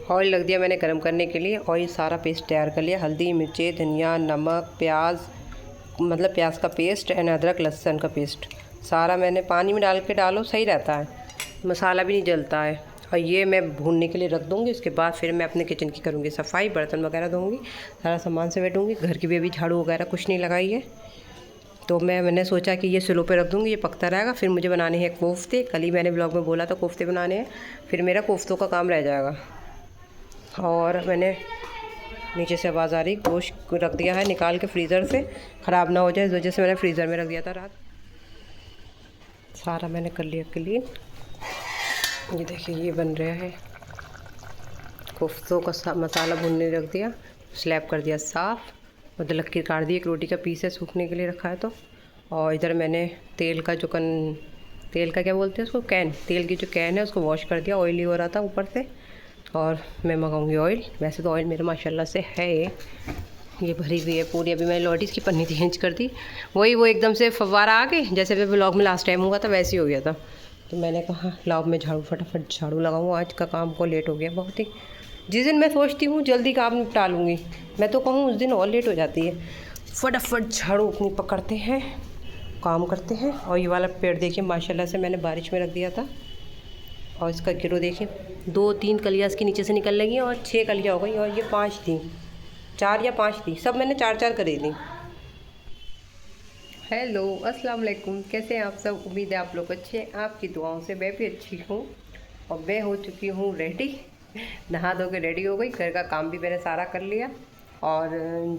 Oil रख दिया मैंने गरम करने के लिए। ऑयल सारा पेस्ट तैयार कर लिया, हल्दी मिर्ची धनिया नमक प्याज, मतलब प्याज का पेस्ट एंड अदरक लहसुन का पेस्ट सारा मैंने पानी में डाल के डालो, सही रहता है, मसाला भी नहीं जलता है। और ये मैं भूनने के लिए रख दूँगी। उसके बाद फिर मैं अपने किचन की करूँगी सफाई, बर्तन वगैरह धोऊँगी, सारा सामान समेटूँगी। घर की भी अभी झाड़ू वगैरह कुछ नहीं लगाई है, तो मैंने सोचा कि ये स्लो पे रख दूँगी, ये पकता रहेगा। फिर मुझे बनाने हैं कोफ्ते, कल ही मैंने ब्लॉग में बोला था कोफ्ते बनाने हैं, फिर मेरा कोफ्तों का काम रह जाएगा। और मैंने नीचे से आवाज़ आ रही, गोश्त रख दिया है निकाल के फ्रीज़र से, ख़राब ना हो जाए, इस वजह से मैंने फ्रीज़र में रख दिया था रात। सारा मैंने कर लिया क्लीन। ये देखिए ये बन रहा है, कोफ्तों का मसाला भूनने रख दिया, स्लैब कर दिया साफ़, मतलब लकीर काट दी, एक रोटी का पीस है सूखने के लिए रखा है तो। और इधर मैंने तेल का जो तेल का क्या बोलते हैं उसको, कैन, तेल की जो कैन है उसको वॉश कर दिया, ऑयली हो रहा था ऊपर से। और मैं मंगाऊंगी ऑयल, वैसे तो ऑयल मेरा माशाल्लाह से है, ये भरी हुई है पूरी। अभी मैंने लॉटीज़ की पन्नी चेंज कर दी, वही वो एकदम से फव्वारा आ गए, जैसे भी ब्लॉग में लास्ट टाइम हुआ था वैसे ही हो गया था। तो मैंने कहा लाओ मैं झाड़ू फटाफट झाड़ू लगाऊँ, आज का काम को लेट हो गया बहुत ही। जिस दिन मैं सोचती हूँ जल्दी काम निपटा लूँगी, मैं तो कहूँ उस दिन और लेट हो जाती है। फटाफट झाड़ू अपनी पकड़ते हैं, काम करते हैं। और ये वाला पेड़ देखिए माशाल्लाह से मैंने बारिश में रख दिया था, और इसका गिरो देखिए, 2-3 कलियाँ इसके नीचे से निकल लगी और 6 कलियाँ हो गई, और ये 5 थी, 4 या 5 थी, सब मैंने 4-4 कर दी। हेलो अस्सलाम वालेकुम, कैसे हैं आप सब? उम्मीद है आप लोग अच्छे हैं, आपकी दुआओं से मैं भी अच्छी हूँ। और मैं हो चुकी हूँ रेडी, नहा धो के रेडी हो गई, घर का काम भी मैंने सारा कर लिया, और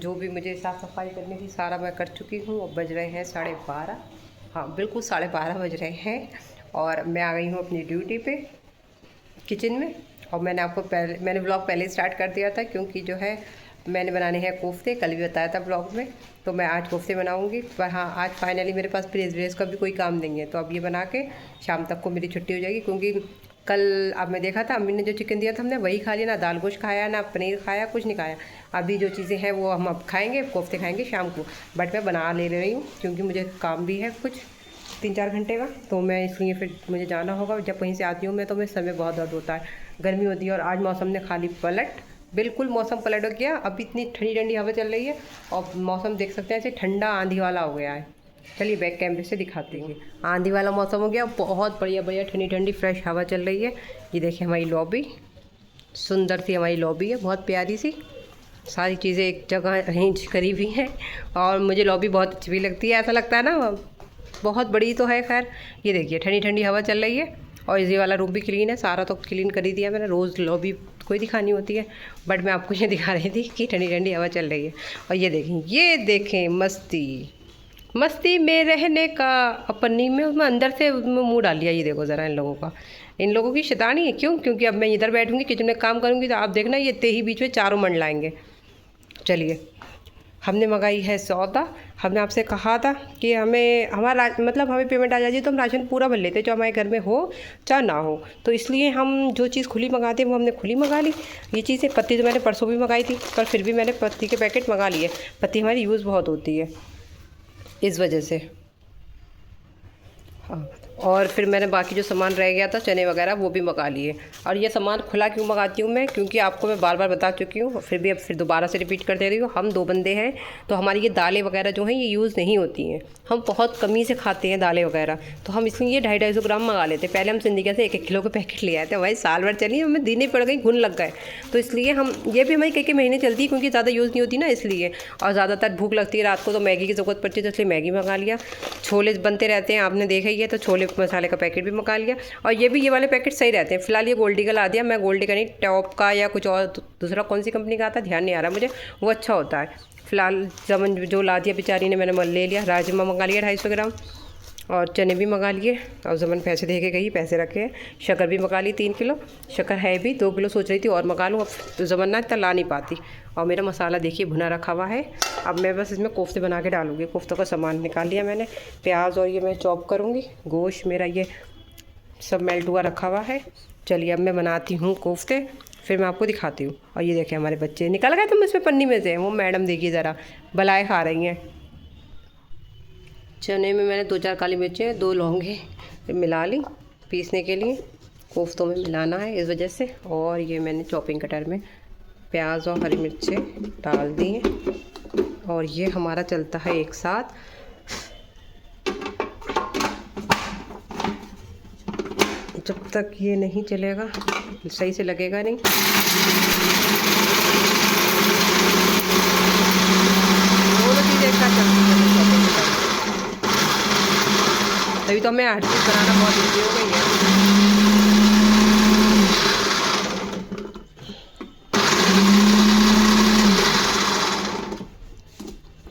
जो भी मुझे साफ़ सफाई करनी थी सारा मैं कर चुकी हूँ। और बज रहे हैं 12:30, हाँ बिल्कुल 12:30 बज रहे हैं, और मैं आ गई हूँ अपनी ड्यूटी पे किचन में। और मैंने ब्लॉग पहले स्टार्ट कर दिया था, क्योंकि जो है मैंने बनाने हैं कोफ्ते, कल भी बताया था ब्लॉग में, तो मैं आज कोफ्ते बनाऊंगी। पर हाँ आज फाइनली मेरे पास प्रेस व्रेस का भी कोई काम नहीं है, तो अब ये बना के शाम तक को मेरी छुट्टी हो जाएगी। क्योंकि कल अब मैं देखा था अम्मी ने जो चिकन दिया था हमने वही खा लिया, ना दाल गोश्त खाया ना पनीर खाया, कुछ नहीं खाया। अभी जो चीज़ें हैं वो हम अब खाएँगे, कोफ्ते खाएँगे शाम को। बट मैं बना ले रही हूँ क्योंकि मुझे काम भी है कुछ 3-4 घंटे का, तो मैं इसलिए फिर मुझे जाना होगा। जब कहीं से आती हूँ मैं तो मेरे सर में बहुत दर्द होता है, गर्मी होती है। और आज मौसम ने खाली बिल्कुल मौसम पलट गया। अभी इतनी ठंडी ठंडी हवा चल रही है, और मौसम देख सकते हैं ऐसे ठंडा आंधी वाला हो गया है। चलिए बैक कैमरे से दिखाते हैं, आंधी वाला मौसम हो गया, बहुत बढ़िया बढ़िया ठंडी ठंडी फ्रेश हवा चल रही है। ये देखिए हमारी लॉबी, सुंदर सी हमारी लॉबी है, बहुत प्यारी सी, सारी चीज़ें एक जगह अरेंज करी हुई हैं। और मुझे लॉबी बहुत अच्छी भी लगती है, ऐसा लगता है ना, बहुत बड़ी तो है खैर। ये देखिए ठंडी ठंडी हवा चल रही है, और ये वाला रूम भी क्लीन है, सारा तो क्लीन कर ही दिया मैंने, रोज़ लॉबी कोई दिखानी होती है, बट मैं आपको ये दिखा रही थी कि ठंडी ठंडी हवा चल रही है। और ये देखें मस्ती मस्ती में रहने का अपनी में अंदर से मुँह डाल लिया। ये देखो ज़रा इन लोगों का, इन लोगों की शैतानी है। क्योंकि अब मैं इधर बैठूंगी किचन में काम करूँगी, तो आप देखना ये ही बीच में चारों मंडलाएंगे। चलिए हमने मंगाई है सौदा। हमने आपसे कहा था कि मतलब हमें पेमेंट आ जाती तो हम राशन पूरा भर लेते, जो हमारे घर में हो चाहे ना हो। तो इसलिए हम जो चीज़ खुली मंगाते हैं वो हमने खुली मंगा ली। ये चीज़ें पत्ती तो मैंने परसों भी मंगाई थी, पर फिर भी मैंने पत्ती के पैकेट मंगा लिए। पत्ती हमारी यूज़ बहुत होती है इस वजह से, हाँ। और फिर मैंने बाकी जो सामान रह गया था चने वगैरह वो भी मंगा लिए। और ये सामान खुला क्यों मंगाती हूँ मैं, क्योंकि आपको मैं बार बार बता चुकी हूँ, फिर दोबारा से रिपीट कर दे रही हूँ। हम 2 बंदे हैं, तो हमारी ये दालें वगैरह जो हैं ये यूज़ नहीं होती हैं, हम बहुत कमी से खाते हैं दालें वगैरह, तो हम इसलिए ये 250-250 ग्राम मंगा लेते। पहले हम सिंधिका से 1-1 किलो के पैकेट ले आए थे, भाई साल भर चली, हमें देने पड़ गई, घुन लग गए। तो इसलिए हम ये भी हमारी कई महीने चलती है, क्योंकि ज़्यादा यूज़ नहीं होती ना इसलिए। और ज़्यादातर भूख लगती है रात को, तो मैगी की ज़रूरत पड़ती है, तो इसलिए मैगी मंगा लिया। छोले बनते रहते हैं, आपने देखा ही है, तो छोले मसाले का पैकेट भी मंगा लिया। और ये वाले पैकेट सही रहते हैं। फिलहाल ये गोल्डी का ला दिया, मैं गोल्डी का नहीं, टॉप का या कुछ और दूसरा कौन सी कंपनी का आता ध्यान नहीं आ रहा मुझे, वो अच्छा होता है। फिलहाल जमन जो ला दिया बेचारी ने, मैंने ले लिया। राजमा मंगा लिया 250 ग्राम, और चने भी मंगा लिए। और जमन पैसे दे के गई, पैसे रखे हैं। शक्कर भी मंगा ली 3 किलो, शक्कर है भी 2 किलो, सोच रही थी और मंगा लूँ, अब तो जमन ना इतना ला नहीं पाती। और मेरा मसाला देखिए भुना रखा हुआ है, अब मैं बस इसमें कोफ्ते बना के डालूँगी। कोफ्तों का सामान निकाल लिया मैंने, प्याज और ये मैं चॉप करूँगी। गोश्त मेरा ये सब मेल्ट हुआ रखा हुआ है। चलिए अब मैं बनाती हूँ कोफ्ते, फिर मैं आपको दिखाती हूँ। और ये देखें हमारे बच्चे निकल गए तुम इसमें पन्नी में से, वो मैडम देखिए ज़रा बलाए खा रही हैं। चने में मैंने 2-4 काली मिर्चें, 2 लौंगे मिला ली पीसने के लिए। कोफ्तों में मिलाना है इस वजह से। और ये मैंने चॉपिंग कटर में प्याज और हरी मिर्चें डाल दी हैं और ये हमारा चलता है एक साथ। जब तक ये नहीं चलेगा सही से लगेगा नहीं। दोनों चीज़ें एक साथ चलती है चॉपिंग कटर। तभी तो हमें हर चीज़ बनाना बहुत ईजी हो गई है।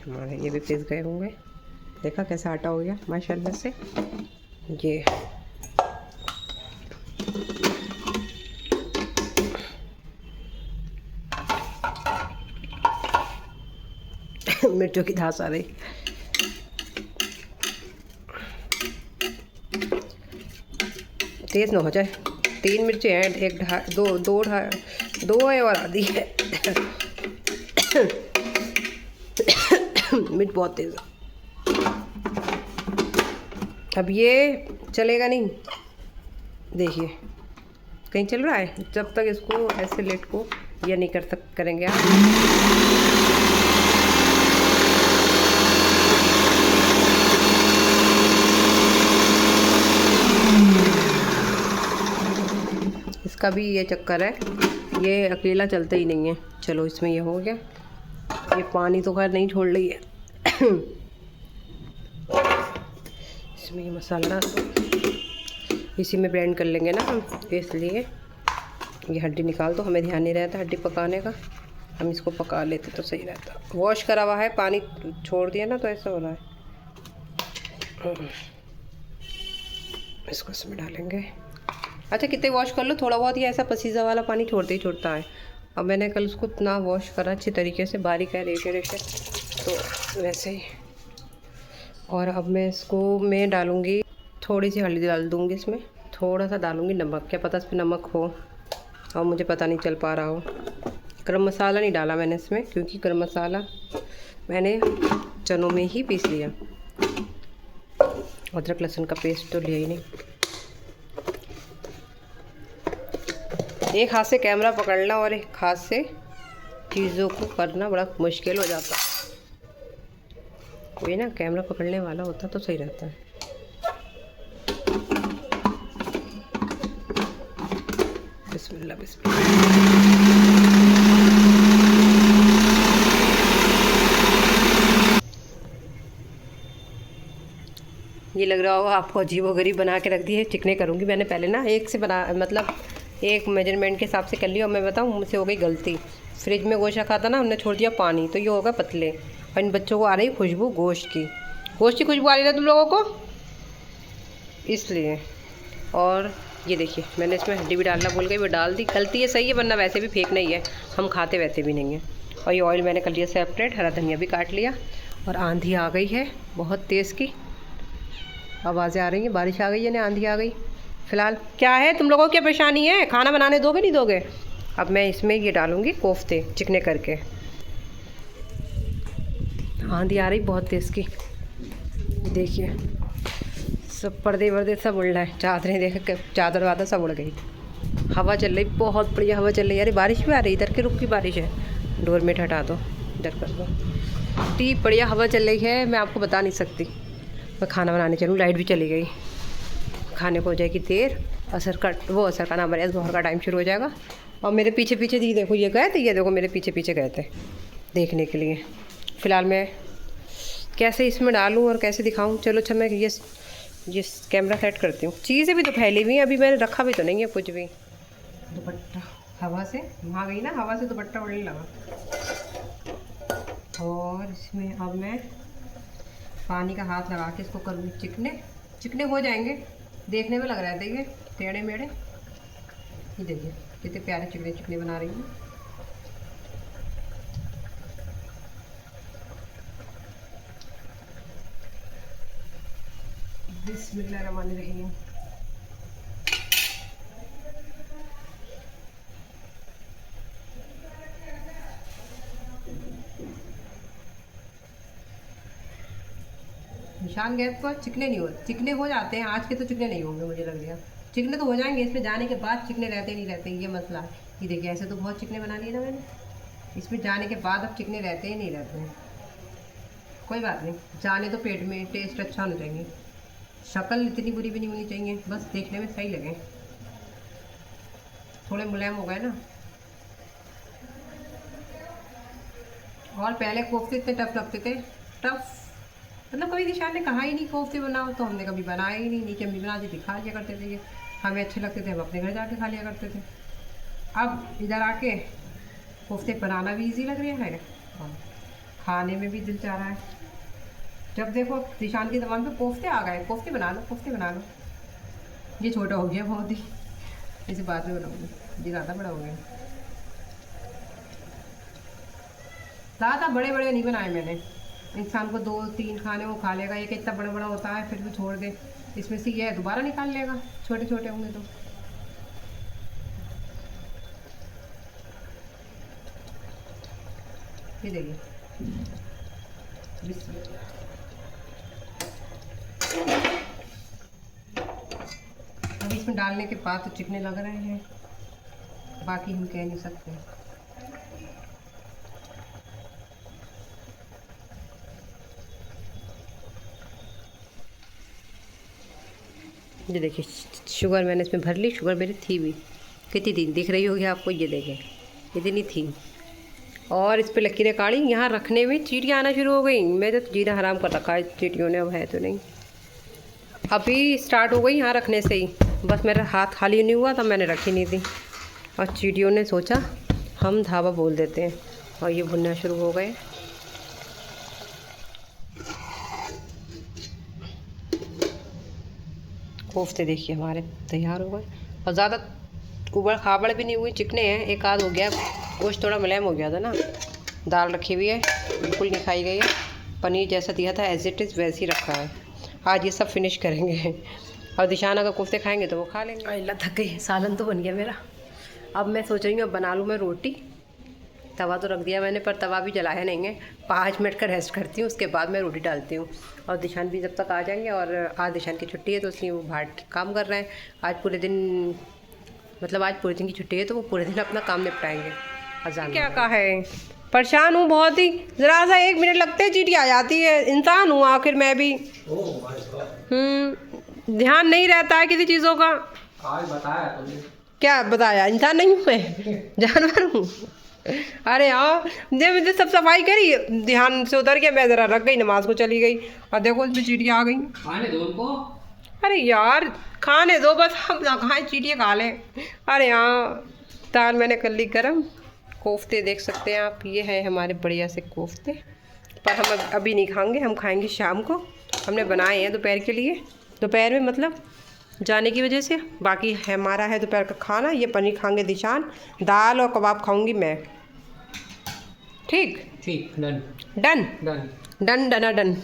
हमारे ये भी पिस गए होंगे। देखा कैसा आटा हो गया माशाल्लाह से। ये मिर्चों की धास आ रही। तेज़ ना हो जाए। 3 मिर्चें हैं, एक दो है और आधी है। मिर्च बहुत तेज़ है। अब ये चलेगा नहीं, देखिए कहीं चल रहा है। जब तक इसको ऐसे लेट को ये नहीं करेंगे आप। इसका भी ये चक्कर है, ये अकेला चलता ही नहीं है। चलो इसमें ये हो गया। ये पानी तो खैर नहीं छोड़ रही है। इसमें ये मसाला डाल दो, इसी में ब्लेंड कर लेंगे ना हम, इसलिए ये हड्डी निकाल दो। हमें ध्यान नहीं रहता हड्डी पकाने का, हम इसको पका लेते तो सही रहता। वॉश करा हुआ है, पानी छोड़ दिया ना तो ऐसा हो रहा है। इसको इसमें डालेंगे। अच्छा कितने वॉश कर लो, थोड़ा बहुत ही ऐसा पसीजा वाला पानी छोड़ते ही छोड़ता है। अब मैंने कल उसको इतना वॉश करा अच्छी तरीके से, बारीक है रेशे रेशे, तो वैसे ही। और अब मैं डालूँगी थोड़ी सी हल्दी डाल दूँगी इसमें, थोड़ा सा डालूँगी नमक। क्या पता इसमें नमक हो और मुझे पता नहीं चल पा रहा हो। गरम मसाला नहीं डाला मैंने इसमें, क्योंकि गरम मसाला मैंने चनों में ही पीस लिया। अदरक लहसुन का पेस्ट तो लिया ही नहीं। एक हाथ से कैमरा पकड़ना और एक हाथ से चीज़ों को करना बड़ा मुश्किल हो जाता। कोई ना कैमरा पकड़ने वाला होता तो सही रहता है। बिस्मिल्लाह बिस्मिल्लाह। ये लग रहा होगा आपको अजीबोगरीब बना के रख दी है। चिकने करूँगी मैंने पहले ना, एक से बना मतलब एक मेजरमेंट के हिसाब से कर लिया। और मैं बताऊँ मुझसे हो गई गलती। फ्रिज में गोश्त रखा था ना, उनने छोड़ दिया पानी, तो ये होगा पतले। और इन बच्चों को आ रही खुशबू गोश्त की खुशबू आ रही है तुम लोगों को, इसलिए। और ये देखिए मैंने इसमें हड्डी भी डालना भूल गई, वो डाल दी। गलती है सही है, वरना वैसे भी फेंकना ही है, हम खाते वैसे भी नहीं है। और ये ऑयल मैंने कर लिया सेपरेट, हरा धनिया भी काट लिया। और आंधी आ गई है बहुत तेज़ की, आवाज़ें आ रही हैं, बारिश आ गई है ना आंधी आ गई। फ़िलहाल क्या है तुम लोगों की क्या परेशानी है, खाना बनाने दोगे नहीं दोगे? अब मैं इसमें ये डालूँगी कोफ्ते चिकने करके। आंधी आ रही बहुत तेज़ की, देखिए सब पर्दे वर्दे सब उड़ रहा है। चादरें देख के चादर वादर सब उड़ गई। हवा चल रही, बहुत बढ़िया हवा चल रही है। अरे बारिश भी आ रही, इधर की रुक की बारिश है। डोरमेट हटा दो, इधर कर दो। इतनी बढ़िया हवा चल रही है, मैं आपको बता नहीं सकती। मैं खाना बनाने चलूँ, लाइट भी चली गई। खाने को हो जाएगी देर, असर का नाम है, जोहर का टाइम शुरू हो जाएगा। और मेरे पीछे पीछे दी देखो, ये गए थे, ये देखो मेरे पीछे पीछे गए थे देखने के लिए। फ़िलहाल मैं कैसे इसमें डालूँ और कैसे दिखाऊँ। चलो अच्छा मैं ये कैमरा सेट करती हूँ। चीज़ें भी तो फैली हुई हैं, अभी मैंने रखा भी तो नहीं है कुछ भी। दुपट्टा हवा से वहाँ गई ना, हवा से दुपट्टा उड़ने लगा। और इसमें अब मैं पानी का हाथ लगा के इसको करूँगी चिकने। चिकने हो जाएंगे, देखने में लग रहा है। देखिए टेढ़े मेढ़े, ये देखिए कितने प्यारे चिकने चिकने बना रही हूँ। बिस्मिल्लाहिर्रहमानिर्रहीम। निशान गैस पर चिकने नहीं हो, चिकने हो जाते हैं। आज के तो चिकने नहीं होंगे मुझे लग रहा है। चिकने तो हो जाएंगे, इसमें जाने के बाद चिकने रहते नहीं रहते, ये मसला है। ये देखिए ऐसे तो बहुत चिकने बना लिए ना मैंने, इसमें जाने के बाद अब चिकने रहते ही नहीं रहते हैं। कोई बात नहीं, जाने तो पेट में, टेस्ट अच्छा होना चाहिए, शक्ल इतनी बुरी भी नहीं होनी चाहिए, बस देखने में सही लगे, थोड़े मुलायम हो गए ना। और पहले कोफ्ते इतने टफ लगते थे, टफ मतलब कभी दिशा ने कहा ही नहीं कोफ्ते बनाओ, तो हमने कभी बनाया ही नहीं, नीचे अम्मी बनाती थी, खा लिया करते थे, ये हमें अच्छे लगते थे, हम अपने घर जाके खा लिया करते थे। अब इधर आके कोफ्ते बनाना भी इजी लग रहा है और खाने में भी दिल चाह रहा है। जब देखो दिशान की ज़बान पे कोफ्ते आ गए, कोफ्ते बना लो, कोफ्ते बना लो। ये छोटा हो गया बहुत ही, इसे बाद में बनाऊंगी, ये ज़्यादा बड़ा हो गया। ज़्यादा बड़े बड़े नहीं बनाए मैंने, इंसान को 2-3 खाने वो खा लेगा, एक इतना बड़ा बड़ा होता है फिर भी छोड़ दे, इसमें से ये दोबारा निकाल लेगा, छोटे छोटे होंगे तो। ये देखिए अब इसमें डालने के बाद तो चिकने लग रहे हैं, बाकी हम कह नहीं सकते। ये देखिए शुगर मैंने इसमें भर ली, शुगर मेरी थी भी, कितनी थी दिख रही होगी आपको, ये देखें इतनी थी। और इस पर लकीरें काढ़ी, यहाँ रखने में चींटियाँ आना शुरू हो गई, मैं तो जीना हराम कर रखा है चींटियों ने, अब है तो नहीं, अभी स्टार्ट हो गई यहाँ रखने से ही, बस मेरा हाथ खाली नहीं हुआ तब मैंने रखी नहीं थी, और चींटियों ने सोचा हम ढाबा बोल देते हैं, और ये भुनना शुरू हो गए। कोफ्ते देखिए हमारे तैयार हो गए, और ज़्यादा उबड़ खाबड़ भी नहीं हुई, चिकने हैं, एक आध हो गया, गोश्त थोड़ा मुलायम हो गया था ना। दाल रखी हुई है, बिल्कुल नहीं खाई गई है, पनीर जैसा दिया था एज इट इज़ वैसे ही रखा है। आज ये सब फिनिश करेंगे, और दिशान अगर कोफ्ते खाएंगे तो वो खा लेंगे। अल्लाह थक गई, सालन तो बन गया मेरा। अब मैं सोच रही हूँ अब बना लूँ मैं रोटी, तवा तो रख दिया मैंने पर तवा भी जलाया नहीं है, 5 मिनट का रेस्ट करती हूँ, उसके बाद मैं रोटी डालती हूँ। और दिशान भी जब तक आ जाएंगे, और आज दिशान की छुट्टी है तो इसलिए वो बाहर काम कर रहे हैं, आज पूरे दिन, मतलब आज पूरे दिन की छुट्टी है तो वो पूरे दिन अपना काम निपटाएंगे। अजान क्या कहा है, परेशान हूँ बहुत ही, ज़रा सा 1 मिनट लगते हैं चींटी आ जाती है, इंसान हूँ आखिर मैं भी। ध्यान नहीं रहता है किसी चीज़ों का। आज बताया तुमने? क्या बताया, इंसान नहीं हूँ मैं, जानवर हूँ। अरे हाँ, मुझे सब सफाई करी, ध्यान से उतर गया, मैं ज़रा रख गई, नमाज को चली गई, और देखो इसमें चींटियाँ आ गई। खाने दो उनको। अरे यार खाने दो बस, हम ना खाएं चींटियाँ खा लें। अरे हाँ, दाल मैंने कर ली गरम, कोफ्ते देख सकते हैं आप, ये है हमारे बढ़िया से कोफ्ते, पर हम अभी नहीं खाएंगे, हम खाएंगे शाम को, हमने बनाए हैं दोपहर के लिए, दोपहर में मतलब जाने की वजह से, बाकी हमारा है दोपहर का खाना। ये पनीर खाएंगे दिशान, दाल और कबाब खाऊंगी मैं। ठीक ठीक, डन डन डन डन डना डन।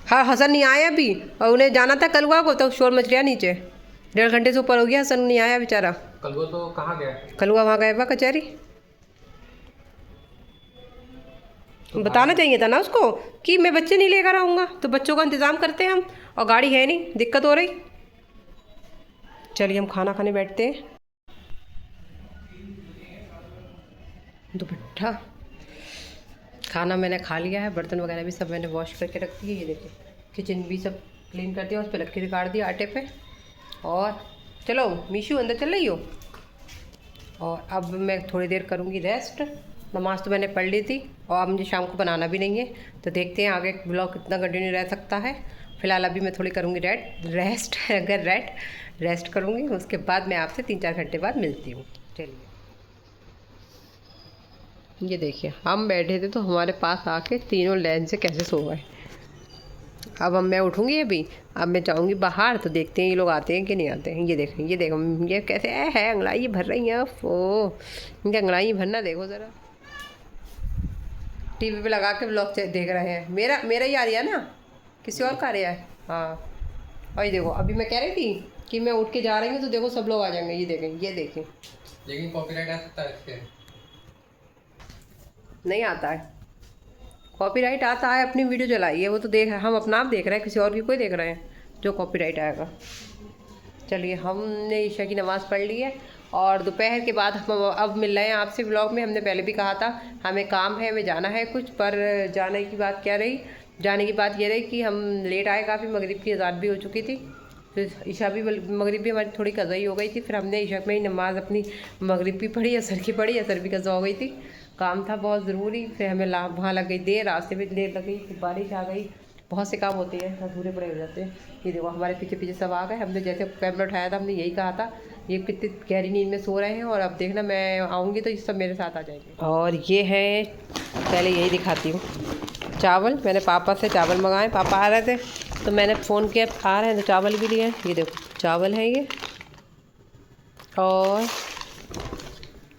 हाँ हसन नहीं आया अभी, और उन्हें जाना था कलवा को, तो शोर मच गया नीचे, 1.5 घंटे से ऊपर हो गया, हसन नहीं आया बेचारा। कलवा तो कहाँ गया? कलवा वहाँ गए बा कचहरी, तो बताना चाहिए था ना उसको कि मैं बच्चे नहीं लेकर आऊँगा, तो बच्चों का इंतज़ाम करते हैं हम, और गाड़ी है नहीं, दिक्कत हो रही। चलिए हम खाना खाने बैठते हैं। दुपट्टा खाना मैंने खा लिया है, बर्तन वगैरह भी सब मैंने वॉश करके रख दिए, ये देखिए किचन भी सब क्लीन कर दिया, उस पर लकीर काट दिया आटे पे। और चलो मीशू अंदर चल रही हो, और अब मैं थोड़ी देर करूँगी रेस्ट, नमाज तो मैंने पढ़ ली थी, और अब मुझे शाम को बनाना भी नहीं है, तो देखते हैं आगे ब्लॉग कितना कंटिन्यू रह सकता है। फ़िलहाल अभी मैं थोड़ी करूँगी रेस्ट करूँगी, उसके बाद मैं आपसे 3-4 घंटे बाद मिलती हूँ। चलिए ये देखिए हम बैठे थे तो हमारे पास आके तीनों लाइन से कैसे सो गए। अब मैं उठूँगी अभी, अब मैं जाऊँगी बाहर, तो देखते हैं ये लोग आते हैं कि नहीं आते हैं। ये देखें, ये देखो ये कैसे है अंगड़ाई भर रही हैं, ओ इनकी अंगड़ाई भरना देखो ज़रा। टीवी पे लगा के ब्लॉग देख रहे हैं, मेरा ही आ रहा है ना, किसी और का आ रहा है। हाँ और ये देखो अभी मैं कह रही थी कि मैं उठ के जा रही हूँ, तो देखो सब लोग आ जाएंगे, ये देखें। लेकिन कॉपीराइट आ सकता है इसके? नहीं आता है कॉपीराइट, आता है अपनी वीडियो चलाई है वो तो देख, हम अपना आप देख रहे हैं, किसी और की कोई देख रहे हैं जो कॉपीराइट आएगा। चलिए हमने ईशा की नमाज़ पढ़ ली है और दोपहर के बाद हम अब मिल रहे हैं आपसे व्लॉग में। हमने पहले भी कहा था हमें काम है, हमें जाना है कुछ, पर जाने की बात क्या रही, जाने की बात ये रही कि हम लेट आए काफ़ी, मगरिब की अज़ान भी हो चुकी थी, फिर ईशा भी मगरिब भी हमारी थोड़ी कज़ा ही हो गई थी। फिर हमने ईशा में ही नमाज़ अपनी मगरिब भी पढ़ी, असर की पढ़ी, असर भी कज़ा हो गई थी, काम था बहुत ज़रूरी। फिर हमें वहाँ लग गई देर, रास्ते में देर लग गई, फिर बारिश आ गई, बहुत से काम होते हैं अधूरे पड़े हो जाते हैं। ये देखो हमारे पीछे पीछे सब आ गए। हमने जैसे कैमरा उठाया था हमने यही कहा था ये कितनी गहरी नींद में सो रहे हैं, और अब देखना मैं आऊँगी तो ये सब मेरे साथ आ जाएंगे। और ये है, पहले यही दिखाती हूँ, चावल मैंने पापा से चावल मंगाए, पापा आ रहे थे तो मैंने फ़ोन किया आ रहे हैं तो चावल भी लिए। ये देखो चावल है ये, और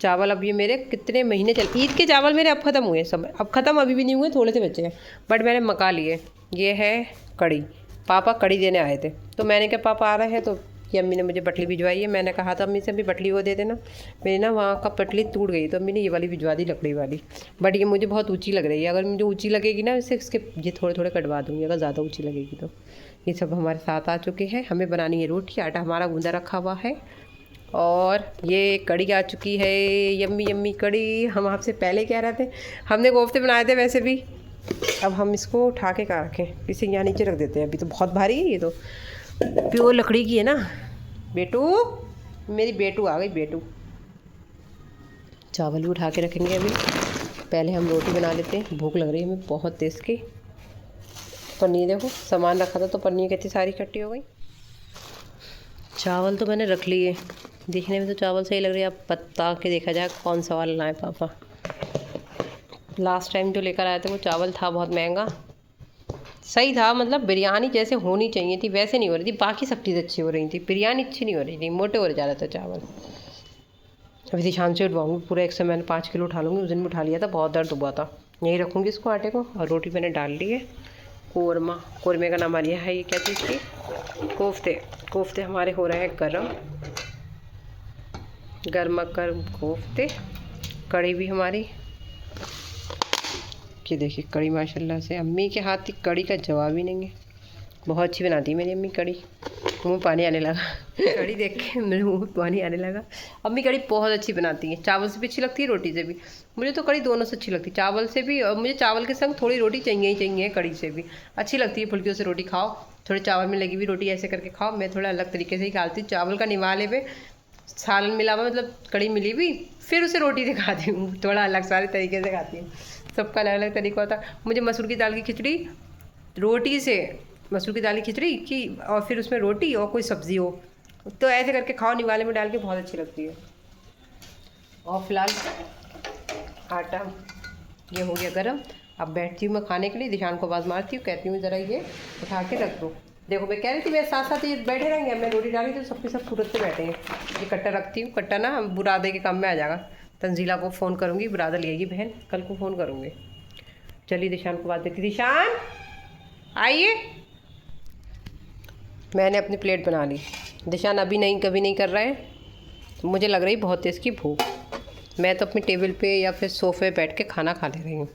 चावल अब ये मेरे कितने महीने चल, ईद के चावल मेरे अब ख़त्म हुए सब, अब ख़त्म अभी भी नहीं हुए, थोड़े से बचे हैं, बट मैंने मका लिए। ये है कड़ी, पापा कड़ी देने आए थे तो मैंने कहा पापा आ रहे हैं तो ये अम्मी ने मुझे पटली भिजवाई है। मैंने कहा था अम्मी से अम्मी पटली वो दे देना, मेरी ना वहाँ का पटली टूट गई तो अम्मी ने ये वाली भिजवा दी लकड़ी वाली, बट ये मुझे बहुत ऊँची लग रही है। अगर मुझे ऊँची लगेगी ना इससे इसके ये थोड़े थोड़े कटवा दूँगी अगर ज़्यादा ऊँची लगेगी तो। ये सब हमारे साथ आ चुके हैं, हमें बनानी है रोटी, आटा हमारा गूंदा रखा हुआ है, और ये कड़ी आ चुकी है, यम्मी यम्मी कड़ी। हम आपसे पहले कह रहे थे, हमने कोफ्ते बनाए थे वैसे भी, अब हम इसको उठा के कहाँ रखें, इसे यहाँ नीचे रख देते हैं, अभी तो बहुत भारी है, ये तो प्योर लकड़ी की है ना। बेटू, मेरी बेटू आ गई, बेटू। चावल भी उठा के रखेंगे अभी, पहले हम रोटी बना लेते हैं, भूख लग रही है हमें बहुत तेज़ की। पनीर देखो सामान रखा था तो पनीर कितनी सारी इकट्ठी हो गई। चावल तो मैंने रख लिए, देखने में तो चावल सही लग रही है, अब पत्ता के देखा जाए कौन सा वाला लाए पापा। लास्ट टाइम जो लेकर आए थे वो चावल था बहुत महंगा, सही था, मतलब बिरयानी जैसे होनी चाहिए थी वैसे नहीं हो रही थी, बाकी सब चीज़ अच्छी हो रही थी, बिरयानी अच्छी नहीं हो रही थी, मोटे हो जा रहा था चावल। अभी दिशान से उठवाऊँगी पूरा, एक से मैंने 5 किलो उठा लूँगी, उस दिन भी उठा लिया था, बहुत दर्द हुआ था। यहीं रखूँगी इसको आटे को, और रोटी मैंने डाल ली है। कोरमा, कोरमे का नाम आ रहा है, ये क्या चीज़ की, कोफ्ते, कोफ्ते हमारे हो रहे हैं गरम, गर्मा गर्म कोफ्ते। कड़ी भी हमारी, ये देखिए कड़ी माशाल्लाह से, अम्मी के हाथ की कड़ी का जवाब ही नहीं है, बहुत अच्छी बनाती है मेरी अम्मी कड़ी। मुँह पानी आने लगा कड़ी देख के मेरे मुँह में पानी आने लगा। अम्मी कड़ी बहुत अच्छी बनाती है, चावल से भी अच्छी लगती है, रोटी से भी। मुझे तो कड़ी दोनों से अच्छी लगती है, चावल से भी, और मुझे चावल के संग थोड़ी रोटी चाहिए ही चाहिए, कड़ी से भी अच्छी लगती है। फुल्कियों से रोटी खाओ, थोड़े चावल में लगी हुई रोटी ऐसे करके खाओ। मैं थोड़ा अलग तरीके से ही खाती हूँ, चावल का निवाले पे सालन मिला हुआ, मतलब कड़ी मिली हुई, फिर उसे रोटी से खाती हूँ, थोड़ा अलग सारे तरीके से खाती हूँ, सबका अलग अलग तरीका होता है। मुझे मसूर की दाल की खिचड़ी रोटी से, मसूर की दाल की खिचड़ी की, और फिर उसमें रोटी और कोई सब्ज़ी हो तो ऐसे करके खाओ, निवाले में डाल के, बहुत अच्छी लगती है। और फिलहाल आटा ये हो गया गरम, अब बैठती हूँ मैं खाने के लिए, दिशान को आवाज़ मारती हूँ, कहती हूँ ज़रा ये उठा के रख दो। देखो मैं कह रही थी मेरे साथ साथ ये बैठे रहेंगे, मैं रोटी डाली तो सबके सब सूरत से बैठे हैं। ये कट्टा रखती हूँ, कट्टा ना बुरादे के काम में आ जाएगा। तंजीला को फ़ोन करूँगी, बुरादा लेगी बहन, कल को फ़ोन करूँगी। चलिए दिशान को बात देखती, दिशान आइए। मैंने अपनी प्लेट बना ली, दिशान अभी नहीं कभी नहीं कर रहे हैं, मुझे लग रही बहुत तेज़ की भूख। मैं तो अपनी टेबल पे या फिर सोफ़े बैठ के खाना खा ले रही हूँ,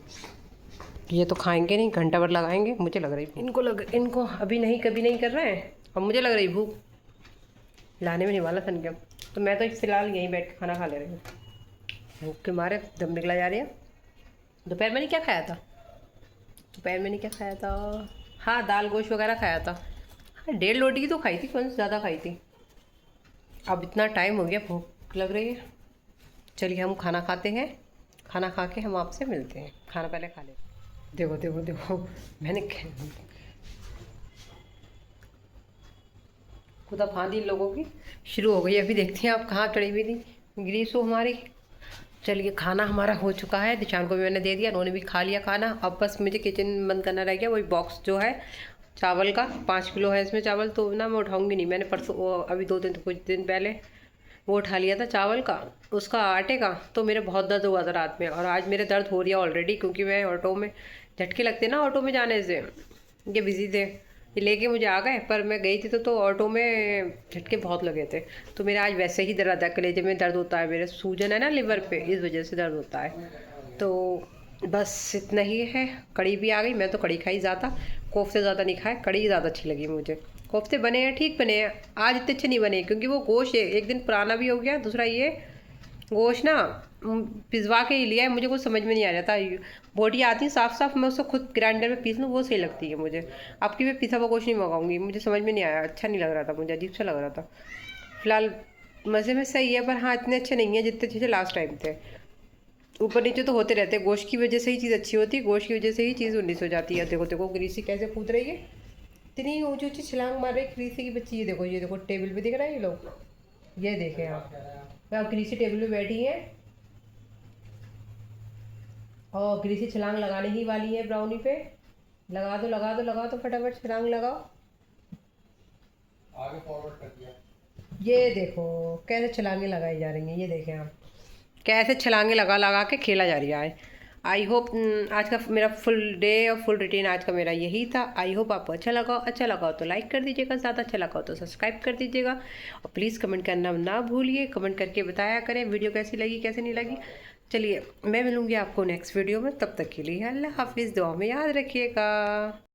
ये तो खाएंगे नहीं, घंटा भर लगाएंगे। मुझे लग रही इनको अभी नहीं कभी नहीं कर रहे हैं, और मुझे लग रही भूख लाने में नहीं वाला सन क्या, तो मैं तो फ़िलहाल यहीं बैठ के खाना खा ले रही हूँ, भूख के मारे दम निकला जा रही है। दोपहर मैंने क्या खाया था, दोपहर मैंने क्या खाया था, हाँ दाल गोश्त वगैरह खाया था, हाँ 1.5 रोटी की तो खाई थी, कौन ज़्यादा खाई थी। अब इतना टाइम हो गया, भूख लग रही है। चलिए हम खाना खाते हैं, खाना खा के हम आपसे मिलते हैं, खाना पहले खा लेते हैं। देखो देखो देखो मैंने खुदा फांदी लोगों की शुरू हो गई, अभी देखते हैं आप कहाँ चढ़ी हुई थी ग्रीसो हमारी। चलिए खाना हमारा हो चुका है, दिशान को भी मैंने दे दिया, उन्होंने भी खा लिया खाना। अब बस मुझे किचन बंद करना रह गया, वही बॉक्स जो है चावल का 5 किलो है इसमें चावल, तो ना मैं उठाऊंगी नहीं, मैंने परसों अभी कुछ दिन पहले वो उठा लिया था चावल का, उसका आटे का, तो मेरे बहुत दर्द हुआ था रात में, और आज मेरे दर्द हो रही है ऑलरेडी, क्योंकि मैं ऑटो में झटके लगते ना ऑटो में जाने से, ये बिज़ी थे, ये लेके मुझे आ गए, पर मैं गई थी तो ऑटो में झटके बहुत लगे थे, तो मेरा आज वैसे ही दर्द है, कलेजे में दर्द होता है, मेरे सूजन है ना लिवर पे, इस वजह से दर्द होता है। तो बस इतना ही है। कड़ी भी आ गई, मैं तो कड़ी खाई ज़्यादा, कोफ्ते ज़्यादा नहीं खाए, कड़ी ज़्यादा अच्छी लगी मुझे। कोफ्ते बने हैं, ठीक बने हैं। आज इतने अच्छे नहीं बने क्योंकि वो गोश्त एक दिन पुराना भी हो गया, दूसरा ये गोश्त ना पिसवा के ही लिया है, मुझे कुछ समझ में नहीं आ रहा था। बोटी आती है साफ साफ, मैं उसको खुद ग्राइंडर में पीस लूँ, वो सही लगती है मुझे। आपकी मैं पिसा हुआ गोश्त नहीं मंगाऊंगी, मुझे समझ में नहीं आया, अच्छा नहीं लग रहा था, मुझे अजीब सा लग रहा था। फिलहाल मज़े में सही है, पर हाँ इतने अच्छे नहीं है जितने अच्छे लास्ट टाइम थे। ऊपर नीचे तो होते रहते हैं, गोश्त की वजह से ही चीज़ अच्छी होती है, गोश्त की वजह से ही चीज़ 19 हो जाती है। देखो देखो ग्रीसी कैसे कूद रही है, इतनी ऊँची ऊँची छलांग मार रही है ग्रीसी की बच्ची। ये देखो टेबल पे दिख रहा है ये लोग, ये देखें आप ग्रीसी टेबल पे बैठी है और ग्रीसी छलांग लगाने ही वाली है ब्राउनी पे। लगा दो लगा दो लगा दो, फटाफट छलांग लगाओ। आगे फॉरवर्ड कर दिया। ये देखो कैसे छलांगे लगाई जा रही हैं, ये देखें आप कैसे छलांगे लगा लगा के खेला जा रहा है। आई होप आज का मेरा फुल डे और फुल रूटीन आज का मेरा यही था। आई होप आपको अच्छा लगा तो लाइक कर दीजिएगा, ज़्यादा अच्छा लगा तो सब्सक्राइब कर दीजिएगा और प्लीज़ कमेंट करना ना भूलिए। कमेंट करके बताया करें वीडियो कैसी लगी कैसे नहीं लगी। चलिए मैं मिलूँगी आपको नेक्स्ट वीडियो में, तब तक के लिए अल्लाह हाफिज़, दुआ में याद रखिएगा।